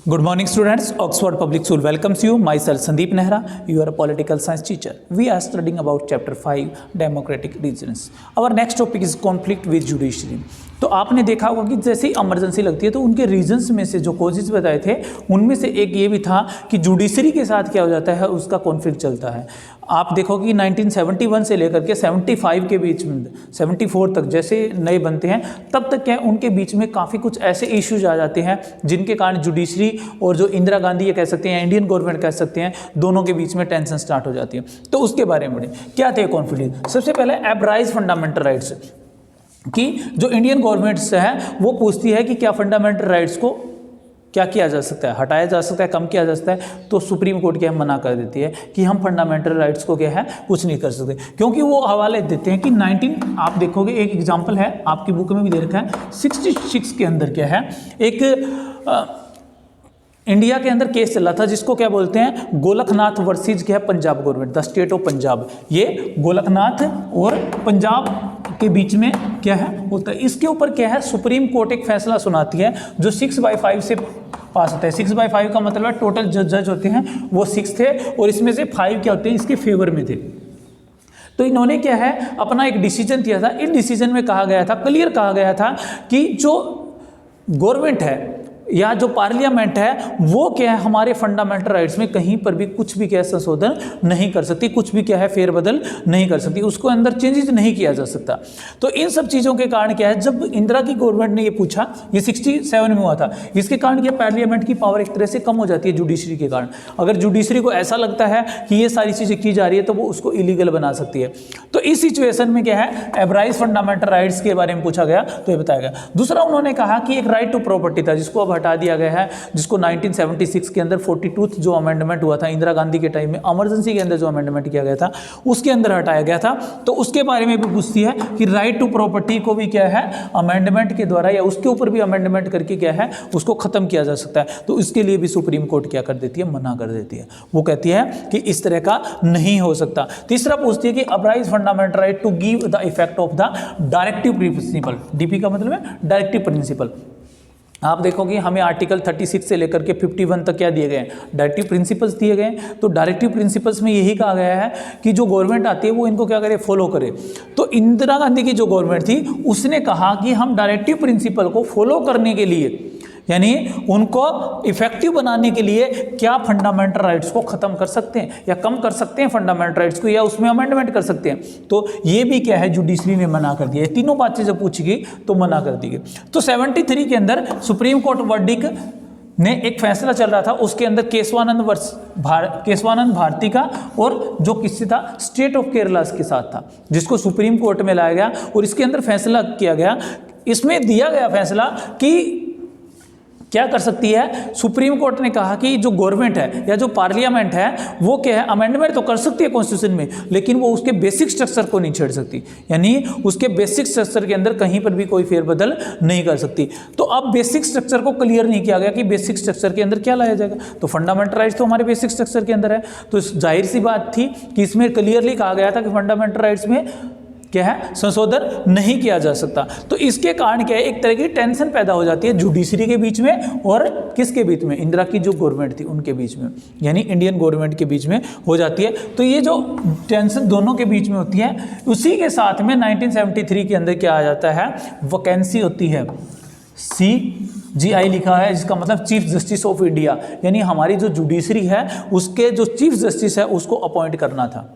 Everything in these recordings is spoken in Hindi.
Good morning, students. Oxford Public School welcomes you. Myself, Sandeep Nehra. You are a political science teacher. We are studying about Chapter 5, Democratic Reasons. Our next topic is conflict with judiciary. तो आपने देखा होगा कि जैसे ही इमरजेंसी लगती है तो उनके रीजंस में से जो कॉजेज बताए थे उनमें से एक ये भी था कि जुडिशरी के साथ क्या हो जाता है, उसका कॉन्फ्लिक्ट चलता है। आप देखोगे कि 1971 से लेकर के 75 के बीच में 74 तक जैसे नए बनते हैं तब तक क्या है, उनके बीच में काफ़ी कुछ ऐसे इश्यूज आ जाते हैं जिनके कारण जुडिशरी और जो इंदिरा गांधी ये कह सकते हैं, इंडियन गवर्नमेंट कह सकते हैं, दोनों के बीच में टेंशन स्टार्ट हो जाती है। तो उसके बारे में क्या थे कॉन्फ्लिक्ट। सबसे पहले एब्राइज फंडामेंटल राइट्स कि जो इंडियन गवर्नमेंट है वो पूछती है कि क्या फंडामेंटल राइट्स को क्या किया जा सकता है, हटाया जा सकता है, कम किया जा सकता है। तो सुप्रीम कोर्ट क्या है, मना कर देती है कि हम फंडामेंटल राइट्स को क्या है कुछ नहीं कर सकते, क्योंकि वो हवाले देते हैं कि आप देखोगे एक एग्जांपल है आपकी बुक में भी दे रखा है 66 के अंदर क्या है एक इंडिया के अंदर केस चला था जिसको क्या बोलते हैं गोलकनाथ वर्सेज क्या है Punjab government, the state of Punjab. ये गोलकनाथ और पंजाब के बीच में क्या है होता है। इसके ऊपर क्या है सुप्रीम कोर्ट एक फैसला सुनाती है जो 6/5 से पास होता है। 6/5 का मतलब है टोटल जज होते हैं वो 6 थे और इसमें से 5 क्या होते हैं इसके फेवर में थे। तो इन्होंने क्या है अपना एक डिसीजन दिया था। इस डिसीजन में कहा गया था, क्लियर कहा गया था कि जो गवर्नमेंट है या जो पार्लियामेंट है वो क्या है हमारे फंडामेंटल राइट्स में कहीं पर भी कुछ भी क्या संशोधन नहीं कर सकती, कुछ भी क्या है फेरबदल नहीं कर सकती, उसको अंदर चेंजेस नहीं किया जा सकता। तो इन सब चीज़ों के कारण क्या है, जब इंदिरा की गवर्नमेंट ने ये पूछा, ये 67 में हुआ था, इसके कारण क्या पार्लियामेंट की पावर एक तरह से कम हो जाती है जुडिशरी के कारण। अगर जुडिशरी को ऐसा लगता है कि ये सारी चीज़ें की जा रही है तो वो उसको इलीगल बना सकती है। तो इस सिचुएशन में क्या है एब्राइज फंडामेंटल राइट्स के बारे में पूछा गया तो ये बताया गया। दूसरा उन्होंने कहा कि एक राइट टू प्रॉपर्टी था जिसको अब हटा दिया गया है, जिसको 1976 के अंदर 42 जो अमेंडमेंट हुआ था इंदिरा गांधी के टाइम में, इमरजेंसी के अंदर जो अमेंडमेंट किया गया था उसके अंदर हटाया गया था। तो उसके बारे में भी पूछती है कि राइट टू प्रॉपर्टी को भी क्या है अमेंडमेंट के द्वारा या उसके ऊपर भी अमेंडमेंट करके क्या है उसको खत्म किया जा सकता है। तो इसके लिए भी सुप्रीम कोर्ट क्या कर देती है, मना कर देती है। वो कहती है कि इस तरह का नहीं हो सकता। तीसरा पूछती है कि apprise fundamental right to give the effect of the directive principle. DP का मतलब है डायरेक्टिव प्रिंसिपल। आप देखोगे हमें आर्टिकल 36 से लेकर के 51 तक क्या दिए गए हैं, डायरेक्टिव प्रिंसिपल्स दिए गए हैं। तो डायरेक्टिव प्रिंसिपल्स में यही कहा गया है कि जो गवर्नमेंट आती है वो इनको क्या करे, फॉलो करे। तो इंदिरा गांधी की जो गवर्नमेंट थी उसने कहा कि हम डायरेक्टिव प्रिंसिपल को फॉलो करने के लिए यानी उनको इफेक्टिव बनाने के लिए क्या फंडामेंटल राइट्स को खत्म कर सकते हैं या कम कर सकते हैं फंडामेंटल राइट्स को, या उसमें अमेंडमेंट कर सकते हैं। तो ये भी क्या है जुडिशरी ने मना कर दिया। तीनों बातें जब पूछी गई तो मना कर दी गई। तो 73 के अंदर सुप्रीम कोर्ट वर्डिक्ट ने एक फैसला चल रहा था, उसके अंदर केशवानंद भारती का और जो किससे था स्टेट ऑफ केरला के साथ था, जिसको सुप्रीम कोर्ट में लाया गया और इसके अंदर फैसला किया गया। इसमें दिया गया फैसला कि क्या कर सकती है, सुप्रीम कोर्ट ने कहा कि जो गवर्नमेंट है या जो पार्लियामेंट है वो क्या है अमेंडमेंट तो कर सकती है कॉन्स्टिट्यूशन में, लेकिन वो उसके बेसिक स्ट्रक्चर को नहीं छेड़ सकती, यानी उसके बेसिक स्ट्रक्चर के अंदर कहीं पर भी कोई फेरबदल नहीं कर सकती। तो अब बेसिक स्ट्रक्चर को क्लियर नहीं किया गया कि बेसिक स्ट्रक्चर के अंदर क्या लाया जाएगा। तो फंडामेंटल राइट्स तो हमारे बेसिक स्ट्रक्चर के अंदर है, तो जाहिर सी बात थी कि इसमें क्लियरली कहा गया था कि फंडामेंटल राइट्स में क्या है संशोधन नहीं किया जा सकता। तो इसके कारण क्या है एक तरह की टेंशन पैदा हो जाती है जुडिशरी के बीच में और किसके बीच में, इंदिरा की जो गवर्नमेंट थी उनके बीच में, यानी इंडियन गवर्नमेंट के बीच में हो जाती है। तो ये जो टेंशन दोनों के बीच में होती है, उसी के साथ में 1973 के अंदर क्या आ जाता है, वैकेंसी होती है, CGI लिखा है जिसका मतलब चीफ जस्टिस ऑफ इंडिया, यानी हमारी जो जुडिशरी है उसके जो चीफ जस्टिस है उसको अपॉइंट करना था।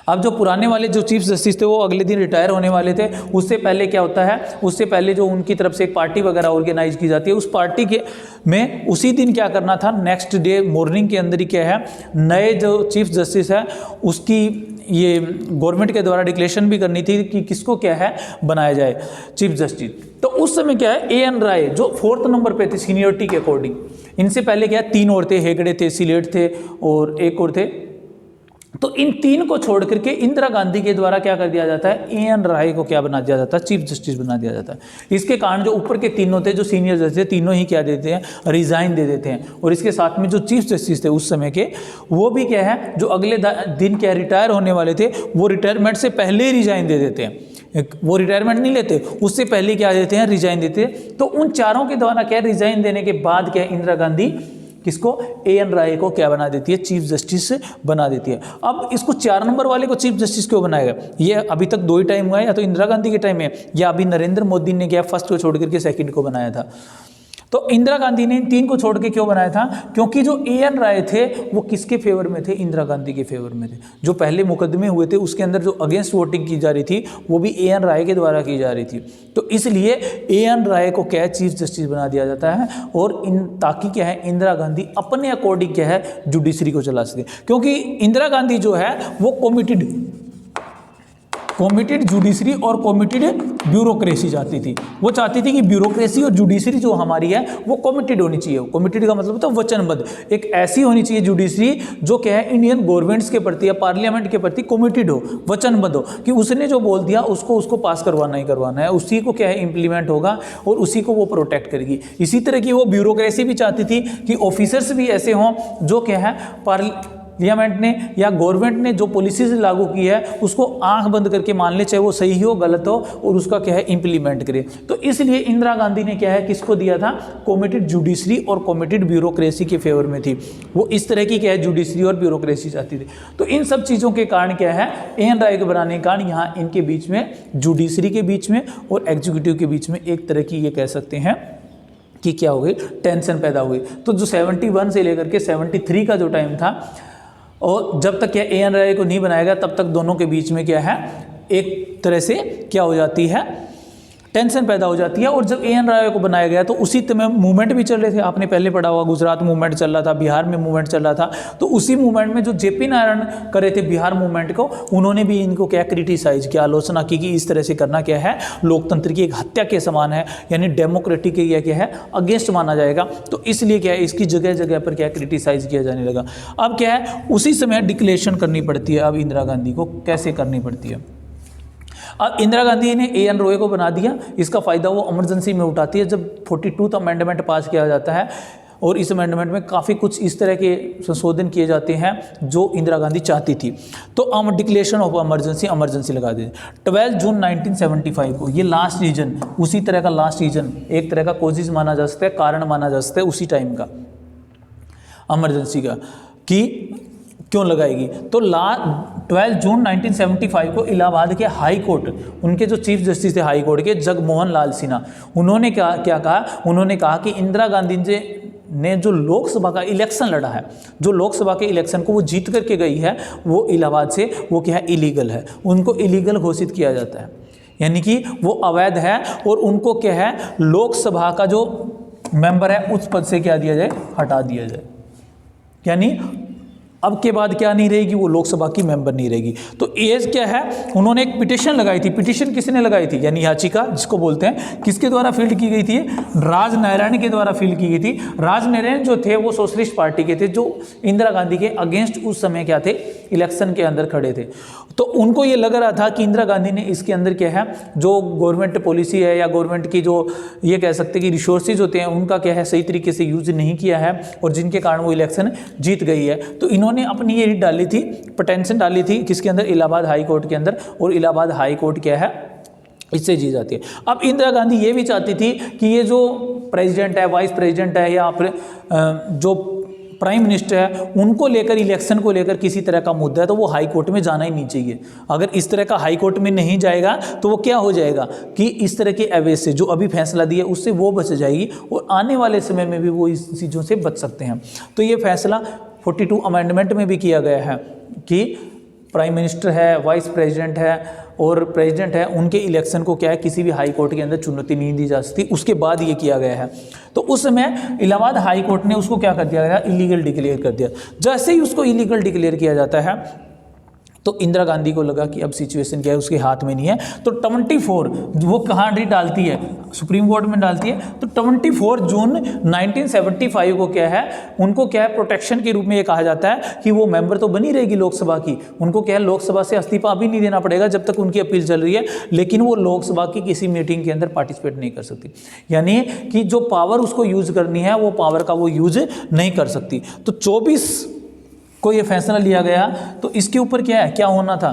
अब जो पुराने वाले जो चीफ जस्टिस थे वो अगले दिन रिटायर होने वाले थे। उससे पहले क्या होता है, उससे पहले जो उनकी तरफ से एक पार्टी वगैरह ऑर्गेनाइज की जाती है, उस पार्टी के में उसी दिन क्या करना था, नेक्स्ट डे मॉर्निंग के अंदर ही क्या है नए जो चीफ जस्टिस है उसकी ये गवर्नमेंट के द्वारा डिक्लेरेशन भी करनी थी कि किसको क्या है बनाया जाए चीफ जस्टिस। तो उस समय क्या है AN राय जो 4th नंबर पे थे सीनियरिटी के अकॉर्डिंग। इनसे पहले क्या 3 और थे, हेगड़े थे, सिलेट थे और एक और थे। तो इन 3 को छोड़ करके इंदिरा गांधी के द्वारा क्या कर दिया जाता है, AN राय को क्या बना दिया जाता है, चीफ जस्टिस बना दिया जाता है। इसके कारण जो ऊपर के तीनों थे जो सीनियर जस्टिस थे तीनों ही क्या देते हैं, रिजाइन दे देते हैं। और इसके साथ में जो चीफ जस्टिस थे उस समय के वो भी क्या है जो अगले दिन क्या रिटायर होने वाले थे वो रिटायरमेंट से पहले ही रिजाइन दे देते हैं। वो रिटायरमेंट नहीं लेते, उससे पहले क्या देते हैं, रिजाइन देते हैं। तो उन चारों के द्वारा क्या रिजाइन देने के बाद क्या इंदिरा गांधी किसको, A.N. राय को क्या बना देती है, चीफ जस्टिस बना देती है। अब इसको 4 नंबर वाले को चीफ जस्टिस क्यों बनाएगा, ये अभी तक 2 ही टाइम हुआ है, या तो इंदिरा गांधी के टाइम में या अभी नरेंद्र मोदी ने क्या फर्स्ट को छोड़ करके सेकंड को बनाया था। तो इंदिरा गांधी ने इन 3 को छोड़ के क्यों बनाया था, क्योंकि जो A.N. राय थे वो किसके फेवर में थे, इंदिरा गांधी के फेवर में थे। जो पहले मुकदमे हुए थे उसके अंदर जो अगेंस्ट वोटिंग की जा रही थी वो भी A.N. राय के द्वारा की जा रही थी। तो इसलिए A.N. राय को क्या है, चीफ जस्टिस बना दिया जाता है, और ताकि क्या है, इंदिरा गांधी अपने अकॉर्डिंग क्या है, जुडिशरी को चला सके। क्योंकि इंदिरा गांधी जो है वो कॉमिटेड जुडिशरी और कॉमिटेड ब्यूरोक्रेसी चाहती थी। वो चाहती थी कि ब्यूरोक्रेसी और जुडिशरी जो हमारी है वो कॉमिटेड होनी चाहिए। कॉमिटेड का मतलब होता है वचनबद्ध, एक ऐसी होनी चाहिए जुडिशरी जो क्या है, इंडियन गवर्नमेंट्स के प्रति या पार्लियामेंट के प्रति कॉमिटेड हो, वचनबद्ध हो, कि उसने जो बोल दिया उसको पास करवाना ही करवाना है, उसी को क्या है इम्प्लीमेंट होगा और उसी को वो प्रोटेक्ट करेगी। इसी तरह की वो ब्यूरोक्रेसी भी चाहती थी कि ऑफिसर्स भी ऐसे हों जो क्या है, पार्लियामेंट ने या गवर्नमेंट ने जो पॉलिसीज लागू की है उसको आंख बंद करके मान ले, चाहे वो सही हो गलत हो, और उसका क्या है इम्प्लीमेंट करे। तो इसलिए इंदिरा गांधी ने क्या है, किसको दिया था, कॉमिटेड जुडिशरी और कॉमिटेड ब्यूरोक्रेसी के फेवर में थी। वो इस तरह की क्या है, जुडिशरी और ब्यूरोक्रेसी चाहती थी। तो इन सब चीज़ों के कारण क्या है, A.N. राय को बनाने के कारण यहाँ इनके बीच में, जुडिशरी के बीच में और एग्जीक्यूटिव के बीच में एक तरह की ये कह सकते हैं कि क्या हो गई, टेंशन पैदा हुई। तो जो 71 से लेकर के 73 का जो टाइम था, और जब तक क्या A.N. राय को नहीं बनाएगा तब तक दोनों के बीच में क्या है, एक तरह से क्या हो जाती है, टेंशन पैदा हो जाती है। और जब A.N. राय को बनाया गया तो उसी समय मूवमेंट भी चल रहे थे, आपने पहले पढ़ा हुआ, गुजरात मूवमेंट चल रहा था, बिहार में मूवमेंट चल रहा था। तो उसी मूवमेंट में जो J.P. नारायण कर रहे थे बिहार मूवमेंट को, उन्होंने भी इनको क्या क्रिटिसाइज किया, आलोचना की कि इस तरह से करना क्या है, लोकतंत्र की एक हत्या के समान है, यानी डेमोक्रेटिक के क्या है, अगेंस्ट माना जाएगा। तो इसलिए क्या है, इसकी जगह जगह पर क्या क्रिटिसाइज किया जाने लगा। अब क्या है, उसी समय डिक्लेरेशन करनी पड़ती है। अब इंदिरा गांधी को कैसे करनी पड़ती है, अब इंदिरा गांधी ने A.N. रॉय को बना दिया। इसका फ़ायदा वो इमरजेंसी में उठाती है जब 42 अमेंडमेंट पास किया जाता है, और इस अमेंडमेंट में काफ़ी कुछ इस तरह के संशोधन किए जाते हैं जो इंदिरा गांधी चाहती थी। तो हम डिक्लेरेशन ऑफ इमरजेंसी लगा दें 12 जून 1975 को। ये लास्ट रीजन, उसी तरह का लास्ट रीजन, एक तरह का कोजिज माना जा सकता है, कारण माना जा सकता है उसी टाइम का इमरजेंसी का, कि क्यों लगाएगी। तो 12 जून 1975 को इलाहाबाद के हाई कोर्ट, उनके जो चीफ जस्टिस थे हाई कोर्ट के, जगमोहन लाल सिन्हा, उन्होंने क्या कहा, उन्होंने कहा कि इंदिरा गांधी ने जो लोकसभा का इलेक्शन लड़ा है, जो लोकसभा के इलेक्शन को वो जीत करके गई है, वो इलाहाबाद से, वो क्या है, इलीगल है। उनको इलीगल घोषित किया जाता है, यानी कि वो अवैध है, और उनको क्या है, लोकसभा का जो मेंबर है उस पद से क्या दिया जाए, हटा दिया जाए। यानी अब के बाद क्या नहीं रहेगी, वो लोकसभा की मेंबर नहीं रहेगी। तो एज क्या है, उन्होंने एक पिटीशन लगाई थी। पिटीशन किसने लगाई थी, यानी याचिका जिसको बोलते हैं, किसके द्वारा फील्ड की गई थी, राजनारायण के द्वारा फील्ड की गई थी। राजनारायण जो थे वो सोशलिस्ट पार्टी के थे, जो इंदिरा गांधी के अगेंस्ट उस समय क्या थे, इलेक्शन के अंदर खड़े थे। तो उनको ये लग रहा था कि इंदिरा गांधी ने इसके अंदर क्या है, जो गवर्नमेंट पॉलिसी है या गवर्नमेंट की जो ये कह सकते हैं कि रिसोर्सेज होते हैं, उनका क्या है, सही तरीके से यूज नहीं किया है, और जिनके कारण वो इलेक्शन जीत गई है। तो इन्होंने अपनी ये डाली थी, पिटीशन डाली थी किसके अंदर, इलाहाबाद हाई कोर्ट के अंदर, और इलाहाबाद हाई कोर्ट क्या है, इससे जीत जाती है। अब इंदिरा गांधी ये भी चाहती थी कि ये जो प्रेसिडेंट है, वाइस प्रेसिडेंट है, या फिर जो प्राइम मिनिस्टर है, उनको लेकर, इलेक्शन को लेकर किसी तरह का मुद्दा है तो वो हाई कोर्ट में जाना ही नहीं चाहिए। अगर इस तरह का हाई कोर्ट में नहीं जाएगा तो वो क्या हो जाएगा कि इस तरह के अवैध से जो अभी फैसला दिया उससे वो बच जाएगी, और आने वाले समय में भी वो इस चीज़ों से बच सकते हैं। तो ये फैसला 42 अमेंडमेंट में भी किया गया है कि प्राइम मिनिस्टर है, वाइस प्रेसिडेंट है और प्रेसिडेंट है, उनके इलेक्शन को क्या है, किसी भी हाई कोर्ट के अंदर चुनौती नहीं दी जा सकती। उसके बाद ये किया गया है। तो उस समय इलाहाबाद हाई कोर्ट ने उसको क्या कर दिया गया, इलीगल डिक्लेयर कर दिया। जैसे ही उसको इलीगल डिक्लेयर किया जाता है तो इंदिरा गांधी को लगा कि अब सिचुएशन क्या है, उसके हाथ में नहीं है। तो 24 वो कहाँ डालती है, सुप्रीम कोर्ट में डालती है। तो 24 जून 1975 को क्या है, उनको क्या है, प्रोटेक्शन के रूप में ये कहा जाता है कि वो मेंबर तो बनी रहेगी लोकसभा की, उनको क्या है, लोकसभा से इस्तीफा अभी नहीं देना पड़ेगा जब तक उनकी अपील चल रही है, लेकिन वो लोकसभा की किसी मीटिंग के अंदर पार्टिसिपेट नहीं कर सकती। यानी कि जो पावर उसको यूज करनी है वो पावर का वो यूज नहीं कर सकती। तो 24 को ये फैसला लिया गया। तो इसके ऊपर क्या है, क्या होना था,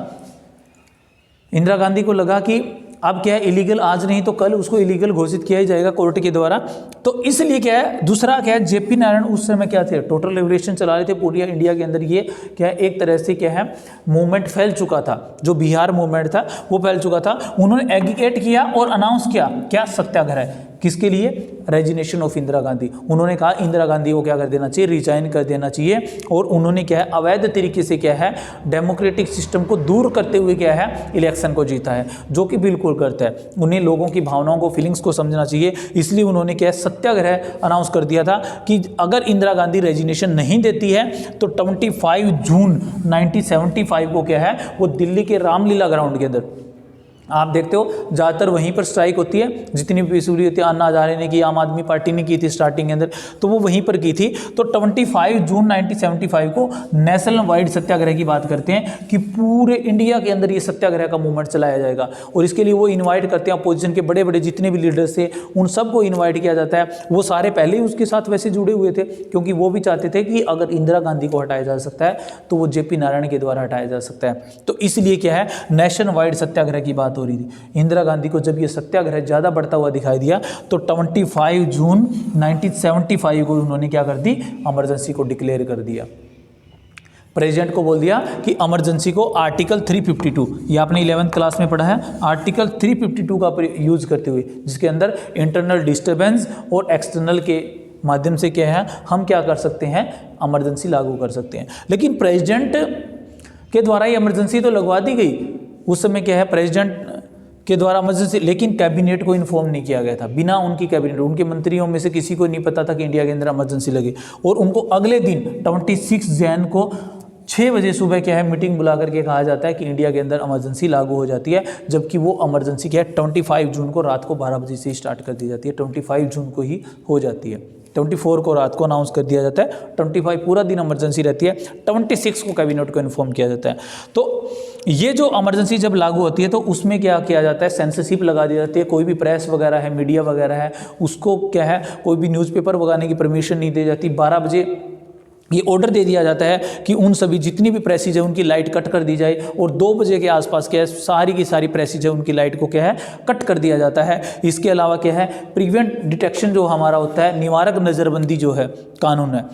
इंदिरा गांधी को लगा कि अब क्या है, इलीगल आज नहीं तो कल उसको इलीगल घोषित किया ही जाएगा कोर्ट के द्वारा। तो इसलिए क्या है, दूसरा क्या है, जेपी नारायण उस समय क्या थे, टोटल लिबरेशन चला रहे थे पूरी इंडिया के अंदर। ये क्या है, एक तरह से क्या है, मूवमेंट फैल चुका था, जो बिहार मूवमेंट था वो फैल चुका था। उन्होंने एग्रीगेट किया और अनाउंस किया क्या, सत्याग्रह, किसके लिए, रेजिग्नेशन ऑफ इंदिरा गांधी। उन्होंने कहा इंदिरा गांधी को क्या कर देना चाहिए, रिजाइन कर देना चाहिए। और उन्होंने क्या है, अवैध तरीके से क्या है, डेमोक्रेटिक सिस्टम को दूर करते हुए क्या है, इलेक्शन को जीता है, जो कि बिल्कुल करता है। उन्हें लोगों की भावनाओं को, फीलिंग्स को समझना चाहिए। इसलिए उन्होंने क्या है, सत्याग्रह अनाउंस कर दिया था कि अगर इंदिरा गांधी रेजिग्नेशन नहीं देती है तो 25 जून 1975 को क्या है, वो दिल्ली के रामलीला ग्राउंड के अंदर, आप देखते हो ज़्यादातर वहीं पर स्ट्राइक होती है, जितनी भी पीसफुली होती है। अन्ना हजारे ने की, आम आदमी पार्टी ने की थी स्टार्टिंग के अंदर, तो वो वहीं पर की थी। तो 25 जून 1975 को नेशनल वाइड सत्याग्रह की बात करते हैं कि पूरे इंडिया के अंदर ये सत्याग्रह का मूवमेंट चलाया जाएगा। और इसके लिए वो इन्वाइट करते हैं अपोजिशन के बड़े बड़े जितने भी लीडर्स थे, उन सबको इन्वाइट किया जाता है। वो सारे पहले ही उसके साथ वैसे जुड़े हुए थे, क्योंकि वो भी चाहते थे कि अगर इंदिरा गांधी को हटाया जा सकता है तो वो जेपी नारायण के द्वारा हटाया जा सकता है। तो इसलिए क्या है, नेशन वाइड सत्याग्रह की बात हो रही थी। इंदिरा गांधी को जब ये सत्याग्रह ज़्यादा बढ़ता हुआ दिखाई दिया तो 25 जून 1975 को उन्होंने क्या कर दी, इमरजेंसी को डिक्लेयर कर दिया। प्रेसिडेंट को बोल दिया कि इमरजेंसी को आर्टिकल 352, ये आपने 11th क्लास में पढ़ा है, आर्टिकल 352 का यूज करते हुए, जिसके अंदर इंटरनल डिस्टर्बेंस और एक्सटर्नल के माध्यम से क्या है, हम क्या कर सकते हैं, इमरजेंसी लागू कर सकते हैं। लेकिन प्रेसिडेंट के द्वारा ये इमरजेंसी तो लगवा दी गई उस समय, क्या है, प्रेसिडेंट के द्वारा इमरजेंसी, लेकिन कैबिनेट को इन्फॉर्म नहीं किया गया था। बिना उनकी कैबिनेट, उनके मंत्रियों में से किसी को नहीं पता था कि इंडिया के अंदर इमरजेंसी लगी। और उनको अगले दिन 26 जैन को 6 बजे सुबह क्या है, मीटिंग बुला करके कहा जाता है कि इंडिया के अंदर इमरजेंसी लागू हो जाती है। जबकि वो इमरजेंसी क्या है, 25 जून को रात को 12 बजे से स्टार्ट कर दी जाती है, 25 जून को ही हो जाती है। 24 को रात को अनाउंस कर दिया जाता है, 25 पूरा दिन इमरजेंसी रहती है, 26 को कैबिनेट को इन्फॉर्म किया जाता है। तो ये जो इमरजेंसी जब लागू होती है तो उसमें क्या किया जाता है, सेंसरशिप लगा दी जाती है। कोई भी प्रेस वगैरह है, मीडिया वगैरह है, उसको क्या है, कोई भी न्यूज़पेपर लगाने की परमिशन नहीं दी जाती। 12 बजे ये ऑर्डर दे दिया जाता है कि उन सभी जितनी भी प्रेसेज है उनकी लाइट कट कर दी जाए। और 2 बजे के आसपास क्या है, सारी की सारी प्रेसेज है उनकी लाइट को क्या है, कट कर दिया जाता है। इसके अलावा क्या है, प्रिवेंट डिटेक्शन जो हमारा होता है, निवारक नज़रबंदी जो है कानून है,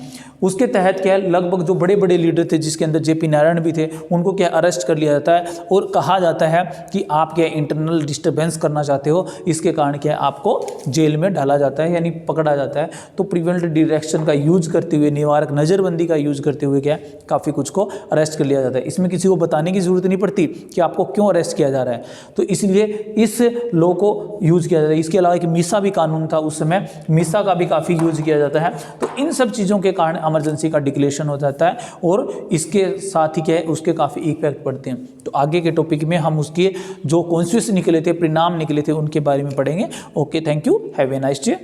उसके तहत क्या है, लगभग जो बड़े बड़े लीडर थे, जिसके अंदर जेपी नारायण भी थे, उनको क्या अरेस्ट कर लिया जाता है। और कहा जाता है कि आप क्या इंटरनल डिस्टर्बेंस करना चाहते हो, इसके कारण क्या है, आपको जेल में डाला जाता है, यानी पकड़ा जाता है। तो प्रिवेंट डिटेक्शन का यूज करते हुए, निवारक नज़रबंदी का यूज करते हुए क्या है, काफ़ी कुछ को अरेस्ट कर लिया जाता है। इसमें किसी को बताने की जरूरत नहीं पड़ती कि आपको क्यों अरेस्ट किया जा रहा है। तो इसलिए इस लॉ को यूज किया जाता है। इसके अलावा एक मीसा भी कानून था उस समय, मीसा का भी काफ़ी यूज किया जाता है। तो इन सब चीज़ों के कारण इमरजेंसी का डिक्लेरेशन हो जाता है और इसके साथ ही क्या है, उसके काफ़ी इफेक्ट पड़ते हैं। तो आगे के टॉपिक में हम उसके जो कॉन्स्टिट्यूशन निकले थे, परिणाम निकले थे, उनके बारे में पढ़ेंगे। Okay, thank you, have a nice day.